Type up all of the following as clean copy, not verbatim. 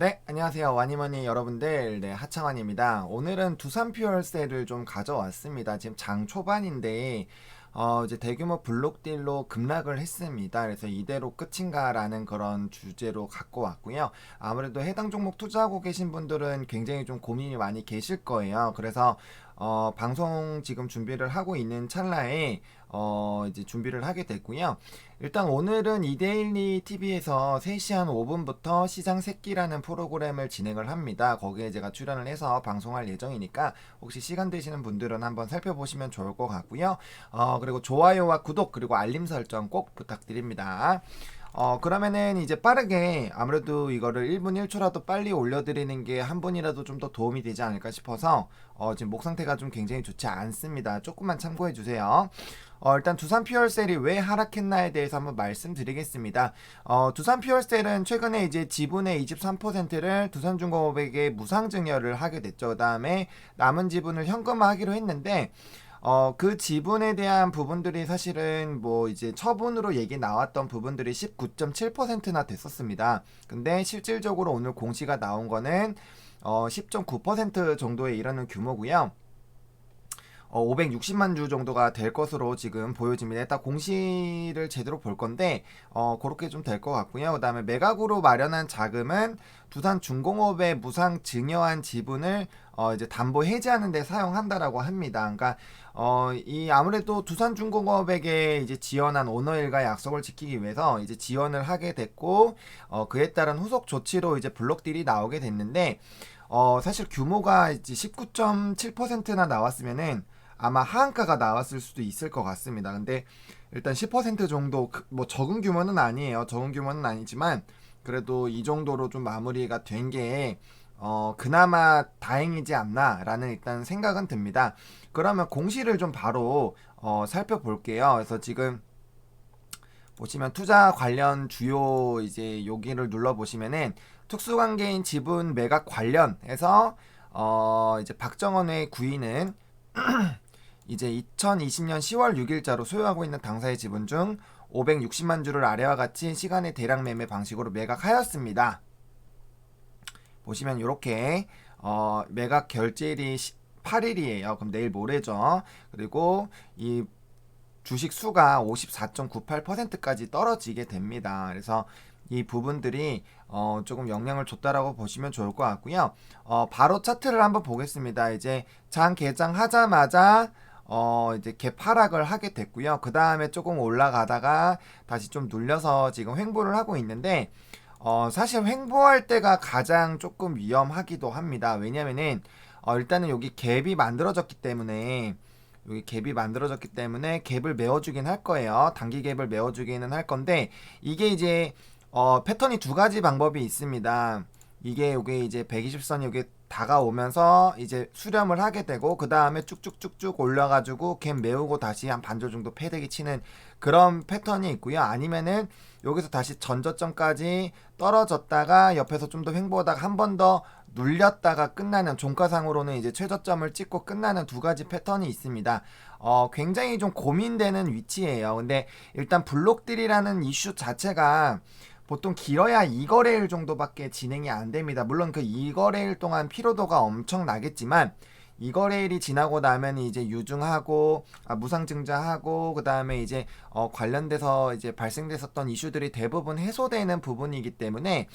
네, 안녕하세요. 와니머니 여러분들. 네, 하창환입니다. 오늘은 두산 퓨얼세를 좀 가져왔습니다. 지금 장 초반인데, 이제 대규모 블록딜로 급락을 했습니다. 그래서 이대로 끝인가라는 그런 주제로 갖고 왔고요. 아무래도 해당 종목 투자하고 계신 분들은 굉장히 좀 고민이 많이 계실 거예요. 그래서 방송 지금 준비를 하고 있는 찰나에 이제 준비를 하게 됐고요. 일단 오늘은 이데일리 TV에서 3시 한 5분부터 시장 새끼라는 프로그램을 진행을 합니다. 거기에 제가 출연을 해서 방송할 예정이니까 혹시 시간 되시는 분들은 한번 살펴보시면 좋을 것 같고요. 그리고 좋아요와 구독 그리고 알림 설정 꼭 부탁드립니다. 그러면은 이제 빠르게 아무래도 이거를 1분 1초라도 빨리 올려드리는 게 한 분이라도 좀 더 도움이 되지 않을까 싶어서 지금 목 상태가 좀 굉장히 좋지 않습니다. 조금만 참고해 주세요. 일단 두산 퓨얼셀이 왜 하락했나에 대해서 한번 말씀드리겠습니다. 두산 퓨얼셀은 최근에 이제 지분의 23%를 두산중공업에게 무상증여를 하게 됐죠. 그 다음에 남은 지분을 현금화하기로 했는데 그 지분에 대한 부분들이 사실은 뭐 이제 처분으로 얘기 나왔던 부분들이 19.7%나 됐었습니다. 근데 실질적으로 오늘 공시가 나온 거는 10.9% 정도에 이르는 규모고요. 560만 주 정도가 될 것으로 지금 보여집니다. 일단 공시를 제대로 볼 건데 그렇게 좀 될 것 같고요. 그 다음에 매각으로 마련한 자금은 두산중공업에 무상 증여한 지분을 이제 담보 해지하는 데 사용한다라고 합니다. 그러니까 이 아무래도 두산중공업에게 이제 지원한 오너일과 약속을 지키기 위해서 이제 지원을 하게 됐고 그에 따른 후속 조치로 이제 블록딜이 나오게 됐는데 사실 규모가 이제 19.7%나 나왔으면은 아마 하한가가 나왔을 수도 있을 것 같습니다. 근데 일단 10% 정도 뭐 적은 규모는 아니에요. 적은 규모는 아니지만 그래도 이 정도로 좀 마무리가 된 게 그나마 다행이지 않나라는 일단 생각은 듭니다. 그러면 공시를 좀 바로 살펴볼게요. 그래서 지금 보시면 투자 관련 주요 이제 여기를 눌러 보시면은 특수관계인 지분 매각 관련해서 이제 박정원의 구인은 이제 2020년 10월 6일자로 소유하고 있는 당사의 지분 중 560만 주를 아래와 같이 시간의 대량 매매 방식으로 매각하였습니다. 보시면 이렇게 매각 결제일이 8일이에요. 그럼 내일 모레죠. 그리고 이 주식 수가 54.98%까지 떨어지게 됩니다. 그래서 이 부분들이 조금 영향을 줬다라고 보시면 좋을 것 같고요. 바로 차트를 한번 보겠습니다. 이제 장 개장하자마자 이제 개파락을 하게 됐고요. 그 다음에 조금 올라가다가 다시 좀 눌려서 지금 횡보를 하고 있는데 사실 횡보할 때가 가장 조금 위험하기도 합니다. 왜냐면은 일단은 여기 갭이 만들어졌기 때문에 여기 갭이 만들어졌기 때문에 갭을 메워주긴 할 거예요. 단기 갭을 메워주기는 할 건데 이게 이제 패턴이 두 가지 방법이 있습니다. 이게 여기 이제 120선 여기 다가오면서 이제 수렴을 하게 되고 그 다음에 쭉쭉쭉쭉 올려가지고 갭 메우고 다시 한 반절 정도 패대기 치는 그런 패턴이 있고요. 아니면은 여기서 다시 전저점까지 떨어졌다가 옆에서 좀 더 횡보하다가 한 번 더 눌렸다가 끝나는 종가상으로는 이제 최저점을 찍고 끝나는 두 가지 패턴이 있습니다. 굉장히 좀 고민되는 위치예요. 근데 일단 블록딜이라는 이슈 자체가 보통 길어야 2거래일 정도밖에 진행이 안 됩니다. 물론 그 2거래일 동안 피로도가 엄청 나겠지만 2거래일이 지나고 나면 이제 유증하고 무상증자하고 그 다음에 이제 관련돼서 이제 발생됐었던 이슈들이 대부분 해소되는 부분이기 때문에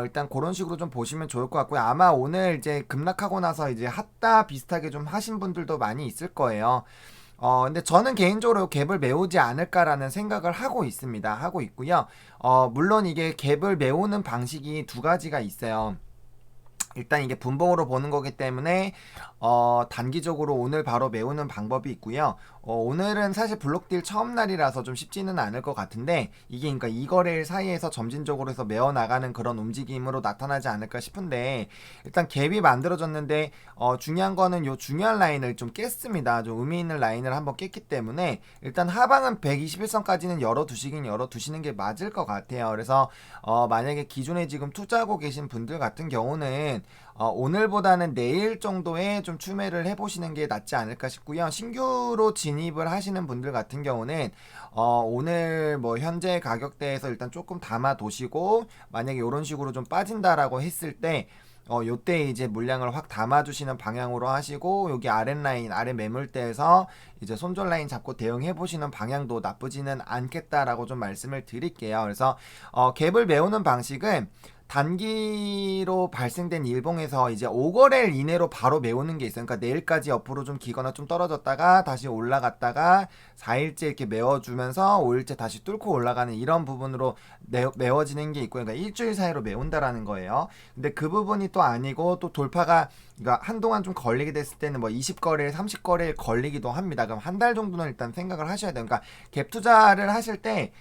일단 그런 식으로 좀 보시면 좋을 것 같고요. 아마 오늘 이제 급락하고 나서 이제 핫다 비슷하게 좀 하신 분들도 많이 있을 거예요. 근데 저는 개인적으로 갭을 메우지 않을까라는 생각을 하고 있습니다. 하고 있고요. 물론 이게 갭을 메우는 방식이 두 가지가 있어요. 일단 이게 분봉으로 보는 거기 때문에 단기적으로 오늘 바로 메우는 방법이 있고요. 오늘은 사실 블록딜 처음 날이라서 좀 쉽지는 않을 것 같은데 이게 그러니까 이 거래일 사이에서 점진적으로 해서 메워 나가는 그런 움직임으로 나타나지 않을까 싶은데 일단 갭이 만들어졌는데 중요한 거는 요 중요한 라인을 좀 깼습니다. 좀 의미 있는 라인을 한번 깼기 때문에 일단 하방은 121선까지는 열어두시는 게 맞을 것 같아요. 그래서 만약에 기존에 지금 투자하고 계신 분들 같은 경우는 오늘보다는 내일 정도에 좀 추매를 해보시는 게 낫지 않을까 싶고요. 신규로 진입을 하시는 분들 같은 경우는 오늘 뭐 현재 가격대에서 일단 조금 담아 두시고, 만약에 이런 식으로 좀 빠진다라고 했을 때 요때 이제 물량을 확 담아주시는 방향으로 하시고, 여기 아랫라인, 아래 매물대에서 이제 손절 라인 잡고 대응해 보시는 방향도 나쁘지는 않겠다라고 좀 말씀을 드릴게요. 그래서 갭을 메우는 방식은 단기로 발생된 일봉에서 이제 5거래일 이내로 바로 메우는 게 있어요. 그러니까 내일까지 옆으로 좀 기거나 좀 떨어졌다가 다시 올라갔다가 4일째 이렇게 메워주면서 5일째 다시 뚫고 올라가는 이런 부분으로 메워지는 게 있고요. 그러니까 일주일 사이로 메운다라는 거예요. 근데 그 부분이 또 아니고, 또 돌파가 그러니까 한동안 좀 걸리게 됐을 때는 뭐 20거래일, 30거래일 걸리기도 합니다. 그럼 한 달 정도는 일단 생각을 하셔야 돼요. 그러니까 갭 투자를 하실 때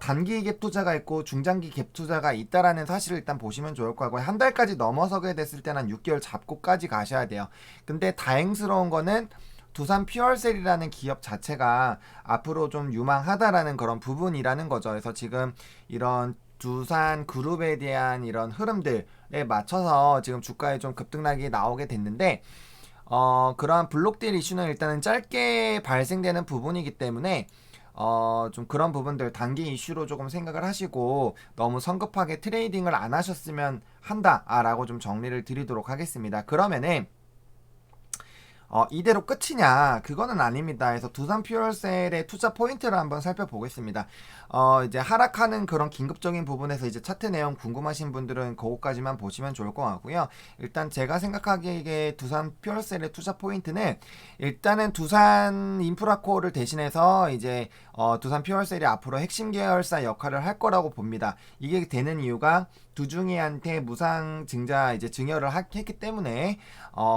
단기 갭 투자가 있고 중장기 갭 투자가 있다라는 사실을 일단 보시면 좋을 거고, 한 달까지 넘어서게 됐을 때는 한 6개월 잡고까지 가셔야 돼요. 근데 다행스러운 거는 두산 퓨얼셀이라는 기업 자체가 앞으로 좀 유망하다라는 그런 부분이라는 거죠. 그래서 지금 이런 두산 그룹에 대한 이런 흐름들에 맞춰서 지금 주가에 좀 급등락이 나오게 됐는데, 그러한 블록딜 이슈는 일단은 짧게 발생되는 부분이기 때문에 좀 그런 부분들 단기 이슈로 조금 생각을 하시고, 너무 성급하게 트레이딩을 안 하셨으면 한다라고 좀 정리를 드리도록 하겠습니다. 그러면은 이대로 끝이냐? 그거는 아닙니다. 그래서 두산 퓨얼셀의 투자 포인트를 한번 살펴보겠습니다. 이제 하락하는 그런 긴급적인 부분에서 이제 차트 내용 궁금하신 분들은 그거까지만 보시면 좋을 것 같고요. 일단 제가 생각하기에 두산 퓨얼셀의 투자 포인트는, 일단은 두산 인프라코어를 대신해서 이제 두산 퓨얼셀이 앞으로 핵심 계열사 역할을 할 거라고 봅니다. 이게 되는 이유가 두중이한테 무상 증자 이제 증여를 했기 때문에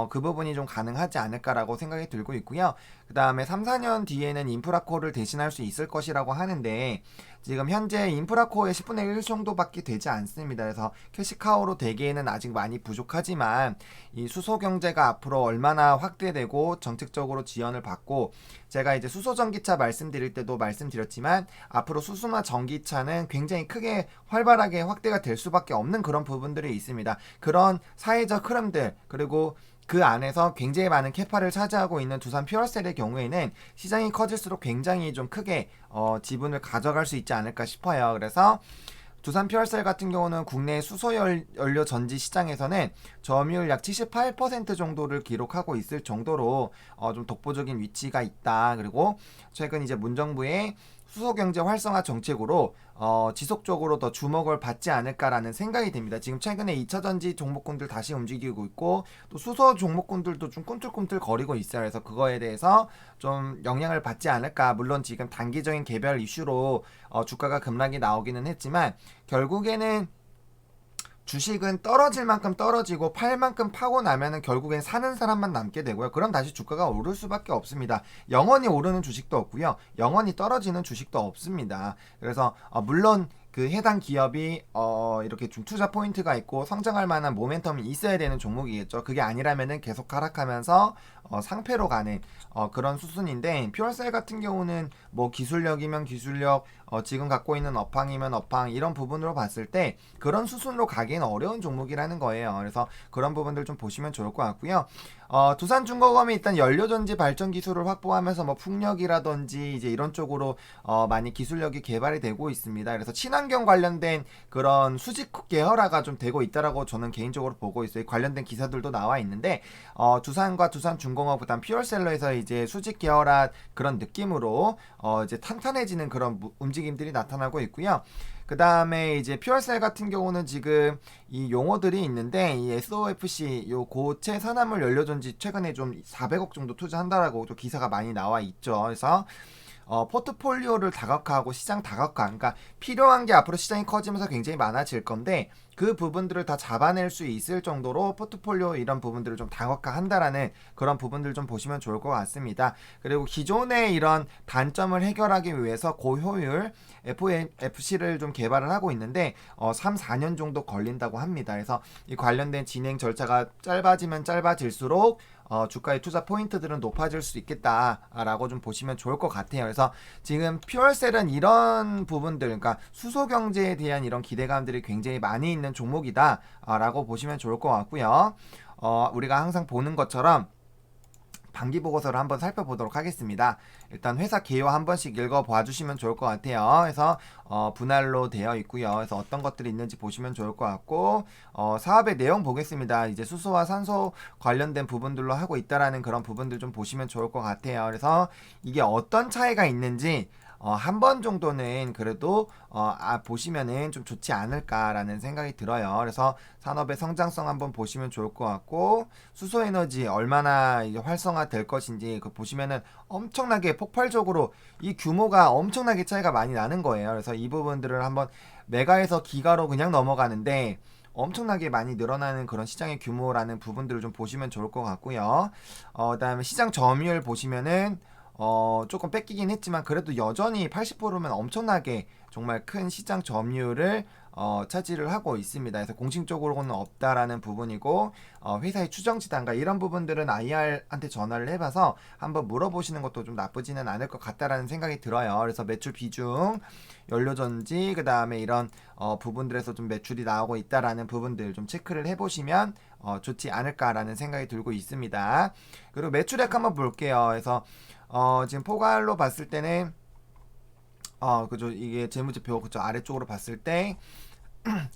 그 부분이 좀 가능하지 않을까라고 생각이 들고 있고요. 그 다음에 3, 4년 뒤에는 인프라코어를 대신할 수 있을 것이라고 하는데, 지금 현재 인프라코어의 10분의 1 정도밖에 되지 않습니다. 그래서 캐시카우로 되기에는 아직 많이 부족하지만, 이 수소 경제가 앞으로 얼마나 확대되고 정책적으로 지원을 받고, 제가 이제 수소 전기차 말씀드릴 때도 말씀드렸지만, 앞으로 수소나 전기차는 굉장히 크게 활발하게 확대가 될 수밖에 없는 그런 부분들이 있습니다. 그런 사회적 흐름들, 그리고 그 안에서 굉장히 많은 캐파를 차지하고 있는 두산 퓨얼셀의 경우에는 시장이 커질수록 굉장히 좀 크게 지분을 가져갈 수 있지 않을까 싶어요. 그래서 두산 퓨얼셀 같은 경우는 국내 수소연료 전지 시장에서는 점유율 약 78% 정도를 기록하고 있을 정도로 좀 독보적인 위치가 있다. 그리고 최근 이제 문정부의 수소경제 활성화 정책으로 지속적으로 더 주목을 받지 않을까라는 생각이 듭니다. 지금 최근에 2차전지 종목군들 다시 움직이고 있고, 또 수소 종목군들도 좀 꿈틀꿈틀 거리고 있어요. 그래서 그거에 대해서 좀 영향을 받지 않을까. 물론 지금 단기적인 개별 이슈로 주가가 급락이 나오기는 했지만, 결국에는 주식은 떨어질 만큼 떨어지고 팔 만큼 파고 나면은 결국엔 사는 사람만 남게 되고요. 그럼 다시 주가가 오를 수밖에 없습니다. 영원히 오르는 주식도 없고요. 영원히 떨어지는 주식도 없습니다. 그래서 물론 그 해당 기업이 이렇게 좀 투자 포인트가 있고 성장할 만한 모멘텀이 있어야 되는 종목이겠죠. 그게 아니라면은 계속 하락하면서 상패로 가는 그런 수순인데, 퓨얼셀 같은 경우는 뭐 기술력이면 기술력, 지금 갖고 있는 업황이면 업황, 이런 부분으로 봤을 때 그런 수순으로 가기는 어려운 종목이라는 거예요. 그래서 그런 부분들 좀 보시면 좋을 것 같고요. 두산중공업이 일단 연료전지 발전 기술을 확보하면서 뭐 풍력이라든지 이제 이런 쪽으로 많이 기술력이 개발이 되고 있습니다. 그래서 친환경 관련된 그런 수직 계열화가 좀 되고 있다라고 저는 개인적으로 보고 있어요. 관련된 기사들도 나와 있는데, 두산과 두산중공업 그다음 퓨얼셀러에서 이제 수직 계열화 그런 느낌으로 이제 탄탄해지는 그런 움직임들이 나타나고 있고요. 그 다음에 이제 퓨얼셀 같은 경우는 지금 이 용어들이 있는데, 이 SOFC 요 고체 산화물 연료전지 최근에 좀 400억 정도 투자한다라고 또 기사가 많이 나와 있죠. 그래서 포트폴리오를 다각화하고 시장 다각화, 그러니까 필요한 게 앞으로 시장이 커지면서 굉장히 많아질 건데, 그 부분들을 다 잡아낼 수 있을 정도로 포트폴리오 이런 부분들을 좀 다각화한다라는 그런 부분들 좀 보시면 좋을 것 같습니다. 그리고 기존의 이런 단점을 해결하기 위해서 고효율 FOFC를 좀 개발을 하고 있는데 3, 4년 정도 걸린다고 합니다. 그래서 이 관련된 진행 절차가 짧아지면 짧아질수록 주가의 투자 포인트들은 높아질 수 있겠다라고 좀 보시면 좋을 것 같아요. 그래서 지금 퓨얼셀은 이런 부분들, 그러니까 수소 경제에 대한 이런 기대감들이 굉장히 많이 있는 종목이다라고 보시면 좋을 것 같고요. 우리가 항상 보는 것처럼 반기 보고서를 한번 살펴보도록 하겠습니다. 일단 회사 개요 한 번씩 읽어봐 주시면 좋을 것 같아요. 그래서 분할로 되어 있고요. 그래서 어떤 것들이 있는지 보시면 좋을 것 같고, 사업의 내용 보겠습니다. 이제 수소와 산소 관련된 부분들로 하고 있다라는 그런 부분들 좀 보시면 좋을 것 같아요. 그래서 이게 어떤 차이가 있는지 한 번 정도는 그래도 보시면은 좀 좋지 않을까라는 생각이 들어요. 그래서 산업의 성장성 한번 보시면 좋을 것 같고, 수소에너지 얼마나 이제 활성화 될 것인지 그 보시면은 엄청나게 폭발적으로 이 규모가 엄청나게 차이가 많이 나는 거예요. 그래서 이 부분들을 한번 메가에서 기가로 그냥 넘어가는데 엄청나게 많이 늘어나는 그런 시장의 규모라는 부분들을 좀 보시면 좋을 것 같고요. 그다음에 시장 점유율 보시면은 조금 뺏기긴 했지만 그래도 여전히 80%면 엄청나게 정말 큰 시장 점유율을 차지를 하고 있습니다. 그래서 공식적으로는 없다라는 부분이고, 회사의 추정치 단가 이런 부분들은 IR한테 전화를 해봐서 한번 물어보시는 것도 좀 나쁘지는 않을 것 같다라는 생각이 들어요. 그래서 매출 비중, 연료전지, 그 다음에 이런 부분들에서 좀 매출이 나오고 있다라는 부분들 좀 체크를 해보시면 좋지 않을까라는 생각이 들고 있습니다. 그리고 매출액 한번 볼게요. 그래서 지금 포괄로 봤을 때는 그죠. 이게 재무제표 그죠. 아래쪽으로 봤을 때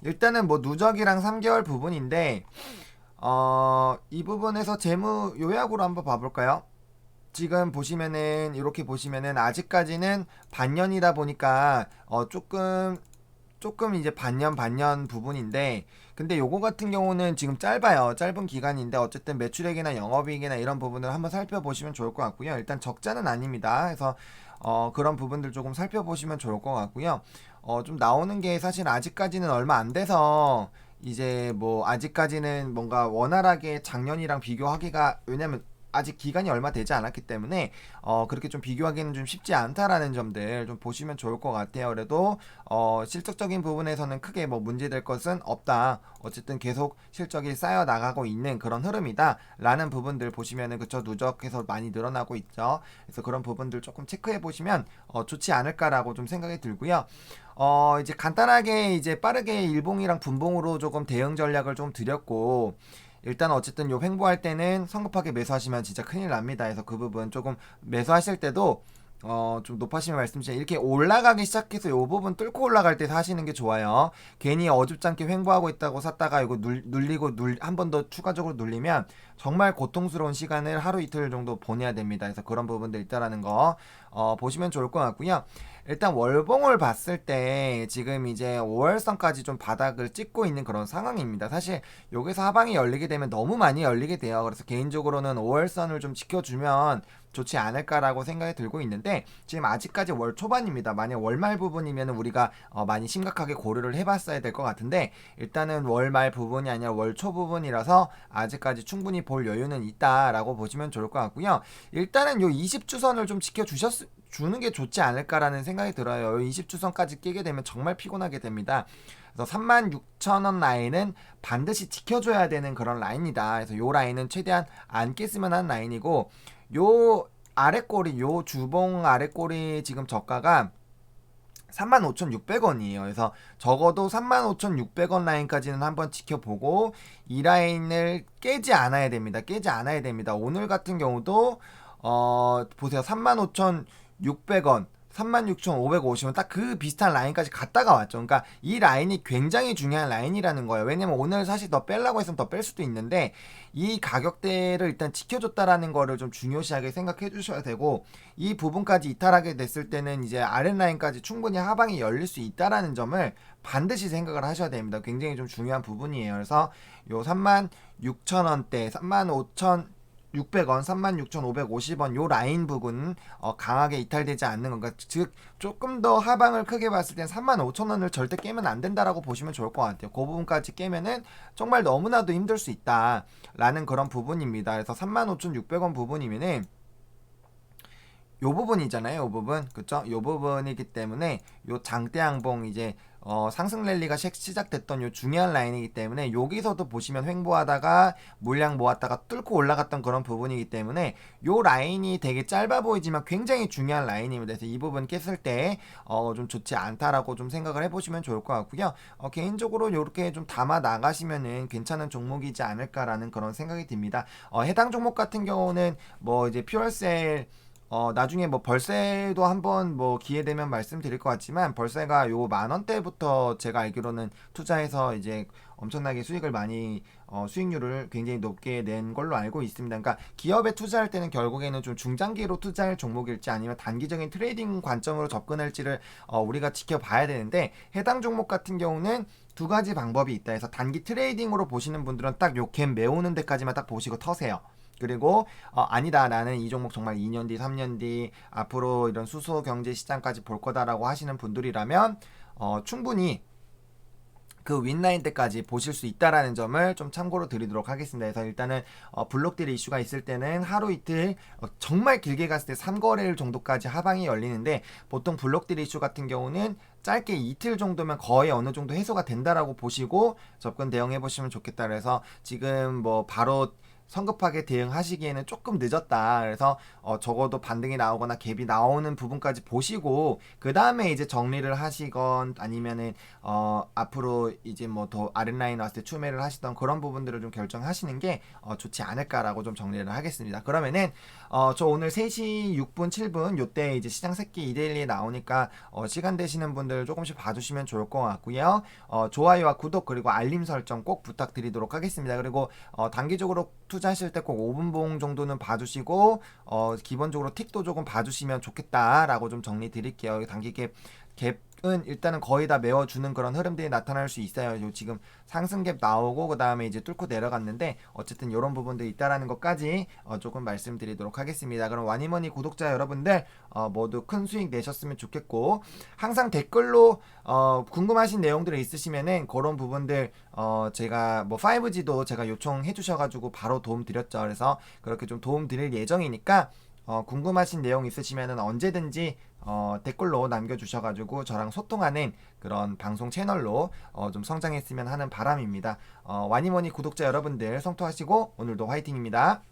일단은 뭐 누적이랑 3개월 부분인데 이 부분에서 재무 요약으로 한번 봐볼까요? 지금 보시면은 이렇게 보시면은 아직까지는 반년이다 보니까 조금 이제 반년 부분인데, 근데 요거 같은 경우는 지금 짧아요. 짧은 기간인데 어쨌든 매출액이나 영업이익이나 이런 부분을 한번 살펴보시면 좋을 것 같고요. 일단 적자는 아닙니다. 그래서 그런 부분들 조금 살펴보시면 좋을 것 같고요. 좀 나오는 게 사실 아직까지는 얼마 안 돼서 이제 뭐 아직까지는 뭔가 원활하게 작년이랑 비교하기가, 왜냐면 아직 기간이 얼마 되지 않았기 때문에 그렇게 좀 비교하기는 좀 쉽지 않다라는 점들 좀 보시면 좋을 것 같아요. 그래도 실적적인 부분에서는 크게 뭐 문제될 것은 없다. 어쨌든 계속 실적이 쌓여 나가고 있는 그런 흐름이다 라는 부분들 보시면은 그쵸, 누적해서 많이 늘어나고 있죠. 그래서 그런 부분들 조금 체크해 보시면 좋지 않을까라고 좀 생각이 들고요. 이제 간단하게 이제 빠르게 일봉이랑 분봉으로 조금 대응 전략을 좀 드렸고, 일단 어쨌든 요 횡보할 때는 성급하게 매수하시면 진짜 큰일 납니다. 그래서 그 부분 조금 매수하실 때도 좀 높아시면 말씀 주세요. 이렇게 올라가기 시작해서 요 부분 뚫고 올라갈 때 사시는 게 좋아요. 괜히 어줍지 않게 횡보하고 있다고 샀다가 이거 눌리고 한 번 더 추가적으로 눌리면 정말 고통스러운 시간을 하루 이틀 정도 보내야 됩니다. 그래서 그런 부분들 있다라는 거 보시면 좋을 것 같고요. 일단 월봉을 봤을 때 지금 이제 5월선까지 좀 바닥을 찍고 있는 그런 상황입니다. 사실 여기서 하방이 열리게 되면 너무 많이 열리게 돼요. 그래서 개인적으로는 5월선을 좀 지켜주면 좋지 않을까라고 생각이 들고 있는데, 지금 아직까지 월 초반입니다. 만약 월말 부분이면 우리가 많이 심각하게 고려를 해봤어야 될 것 같은데, 일단은 월말 부분이 아니라 월 초 부분이라서 아직까지 충분히 볼 여유는 있다라고 보시면 좋을 것 같고요. 일단은 요 20주선을 좀 주는 게 좋지 않을까라는 생각이 들어요. 20주선까지 깨게 되면 정말 피곤하게 됩니다. 그래서 36,000원 라인은 반드시 지켜줘야 되는 그런 라인이다. 그래서 요 라인은 최대한 안 깼으면 하는 라인이고, 요 아래꼬리, 요 주봉 아래꼬리 지금 저가가 35,600원이에요. 그래서 적어도 35,600원 라인까지는 한번 지켜보고 이 라인을 깨지 않아야 됩니다. 깨지 않아야 됩니다. 오늘 같은 경우도 보세요. 35,600원, 36,550원 딱 그 비슷한 라인까지 갔다가 왔죠. 그러니까 이 라인이 굉장히 중요한 라인이라는 거예요. 왜냐면 오늘 사실 더 빼려고 했으면 더 뺄 수도 있는데 이 가격대를 일단 지켜줬다라는 거를 좀 중요시하게 생각해 주셔야 되고, 이 부분까지 이탈하게 됐을 때는 이제 아랫라인까지 충분히 하방이 열릴 수 있다라는 점을 반드시 생각을 하셔야 됩니다. 굉장히 좀 중요한 부분이에요. 그래서 요 36,000원대, 35,600원, 36,550원 요 라인 부분 강하게 이탈되지 않는 건가, 즉 조금 더 하방을 크게 봤을 땐 35,000원을 절대 깨면 안 된다라고 보시면 좋을 것 같아요. 그 부분까지 깨면은 정말 너무나도 힘들 수 있다라는 그런 부분입니다. 그래서 35,600원 부분이면은 요 부분이잖아요. 요 부분. 그쵸? 요 부분이기 때문에 요 장대 양봉 이제 상승 랠리가 시작됐던 요 중요한 라인이기 때문에 여기서도 보시면 횡보하다가 물량 모았다가 뚫고 올라갔던 그런 부분이기 때문에 요 라인이 되게 짧아 보이지만 굉장히 중요한 라인입니다. 그래서 이 부분 깼을 때 좀 좋지 않다라고 좀 생각을 해보시면 좋을 것 같고요. 개인적으로 이렇게 좀 담아 나가시면은 괜찮은 종목이지 않을까라는 그런 생각이 듭니다. 해당 종목 같은 경우는 뭐 이제 퓨얼셀 나중에 뭐 벌새도 한번 뭐 기회 되면 말씀드릴 것 같지만 벌새가 요 10,000원대부터 제가 알기로는 투자해서 이제 엄청나게 수익을 많이 수익률을 굉장히 높게 낸 걸로 알고 있습니다. 그러니까 기업에 투자할 때는 결국에는 좀 중장기로 투자할 종목일지 아니면 단기적인 트레이딩 관점으로 접근할지를 우리가 지켜봐야 되는데 해당 종목 같은 경우는 두 가지 방법이 있다 해서 단기 트레이딩으로 보시는 분들은 딱 요 갭 메우는 데까지만 딱 보시고 터세요. 그리고 아니다 나는 이 종목 정말 2년 뒤 3년 뒤 앞으로 이런 수소 경제 시장까지 볼 거다라고 하시는 분들이라면 충분히 그 윈라인 때까지 보실 수 있다라는 점을 좀 참고로 드리도록 하겠습니다. 그래서 일단은 블록딜 이슈가 있을 때는 하루 이틀 정말 길게 갔을 때 3거래일 정도까지 하방이 열리는데 보통 블록딜 이슈 같은 경우는 짧게 이틀 정도면 거의 어느 정도 해소가 된다라고 보시고 접근 대응해 보시면 좋겠다. 그래서 지금 뭐 바로 성급하게 대응하시기에는 조금 늦었다. 그래서 적어도 반등이 나오거나 갭이 나오는 부분까지 보시고 그 다음에 이제 정리를 하시건 아니면은 앞으로 이제 뭐 더 아랫라인 왔을 때 추매를 하시던 그런 부분들을 좀 결정하시는 게 좋지 않을까라고 좀 정리를 하겠습니다. 그러면은 저 오늘 3시 6분 7분 요때 이제 시장 새끼 이데일리에 나오니까 시간 되시는 분들 조금씩 봐주시면 좋을 것 같고요. 좋아요와 구독 그리고 알림 설정 꼭 부탁드리도록 하겠습니다. 그리고 단기적으로 투자하실 때 꼭 5분봉 정도는 봐주시고 기본적으로 틱도 조금 봐주시면 좋겠다라고 좀 정리 드릴게요. 단기 갭은 일단은 거의 다 메워주는 그런 흐름들이 나타날 수 있어요. 요 지금 상승 갭 나오고 그 다음에 이제 뚫고 내려갔는데 어쨌든 이런 부분들이 있다라는 것까지 조금 말씀드리도록 하겠습니다. 그럼 와니머니 구독자 여러분들 모두 큰 수익 내셨으면 좋겠고 항상 댓글로 궁금하신 내용들이 있으시면은 그런 부분들 제가 뭐 5G도 제가 요청해 주셔가지고 바로 도움 드렸죠. 그래서 그렇게 좀 도움 드릴 예정이니까 궁금하신 내용 있으시면은 언제든지 댓글로 남겨주셔가지고 저랑 소통하는 그런 방송 채널로 좀 성장했으면 하는 바람입니다. 와니머니 구독자 여러분들 성토하시고 오늘도 화이팅입니다.